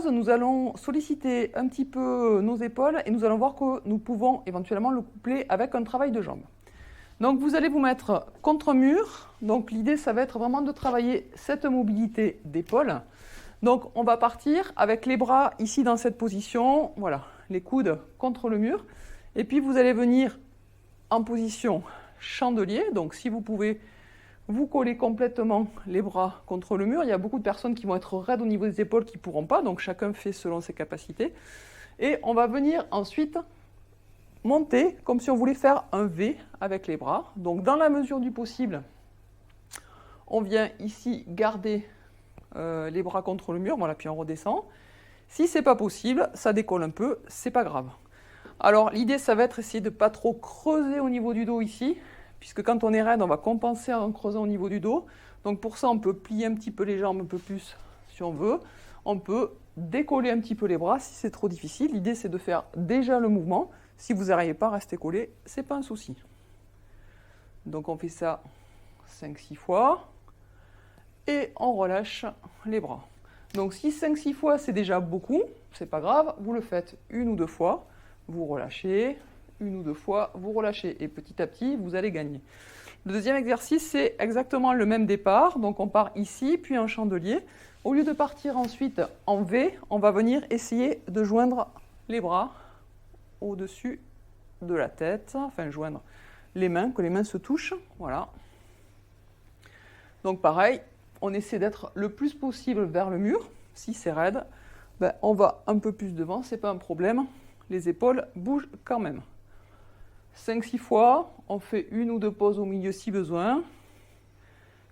pause, nous allons solliciter un petit peu nos épaules et nous allons voir que nous pouvons éventuellement le coupler avec un travail de jambes. Donc vous allez vous mettre contre mur. Donc l'idée, ça va être vraiment de travailler cette mobilité d'épaule. Donc on va partir avec les bras ici dans cette position, voilà, les coudes contre le mur. Et puis vous allez venir en position chandelier. Donc si vous pouvez vous coller complètement les bras contre le mur. Il y a beaucoup de personnes qui vont être raides au niveau des épaules qui ne pourront pas, donc chacun fait selon ses capacités. Et on va venir ensuite monter comme si on voulait faire un V avec les bras. Donc dans la mesure du possible, on vient ici garder les bras contre le mur, voilà, puis on redescend. Si ce n'est pas possible, ça décolle un peu, c'est pas grave. Alors l'idée, ça va être essayer de ne pas trop creuser au niveau du dos ici, puisque quand on est raide, on va compenser en creusant au niveau du dos. Donc pour ça, on peut plier un petit peu les jambes un peu plus si on veut. On peut décoller un petit peu les bras si c'est trop difficile. L'idée, c'est de faire déjà le mouvement. Si vous n'arrivez pas à rester collé, ce n'est pas un souci. Donc on fait ça 5-6 fois. Et on relâche les bras. Donc si 5-6 fois, c'est déjà beaucoup, c'est pas grave. Vous le faites 1 ou 2 fois. Vous relâchez. 1 ou 2 fois, vous relâchez et petit à petit, vous allez gagner. Le deuxième exercice, c'est exactement le même départ. Donc on part ici, puis en chandelier. Au lieu de partir ensuite en V, on va venir essayer de joindre les bras au-dessus de la tête, enfin joindre les mains, que les mains se touchent. Voilà. Donc pareil, on essaie d'être le plus possible vers le mur. Si c'est raide, ben, on va un peu plus devant, c'est pas un problème. Les épaules bougent quand même. 5-6 fois, on fait 1 ou 2 pauses au milieu si besoin.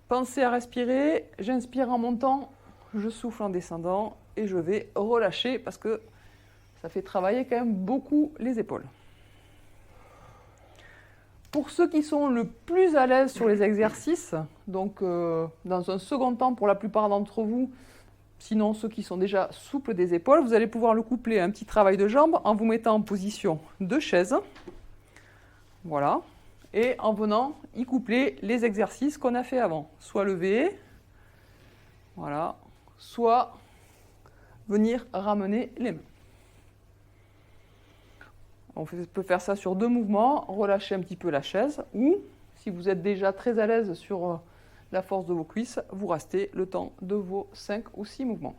Pensez à respirer, j'inspire en montant, je souffle en descendant et je vais relâcher parce que ça fait travailler quand même beaucoup les épaules. Pour ceux qui sont le plus à l'aise sur les exercices, donc dans un second temps pour la plupart d'entre vous, sinon ceux qui sont déjà souples des épaules, vous allez pouvoir le coupler à un petit travail de jambes en vous mettant en position de chaise. Voilà, et en venant y coupler les exercices qu'on a fait avant, soit lever, voilà, soit venir ramener les mains. On peut faire ça sur 2 mouvements, relâcher un petit peu la chaise, ou si vous êtes déjà très à l'aise sur la force de vos cuisses, vous restez le temps de vos 5 ou 6 mouvements.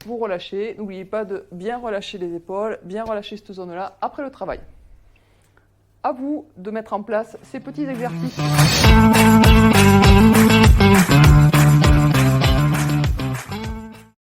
Vous relâchez, n'oubliez pas de bien relâcher les épaules, bien relâcher cette zone-là après le travail. À vous de mettre en place ces petits exercices.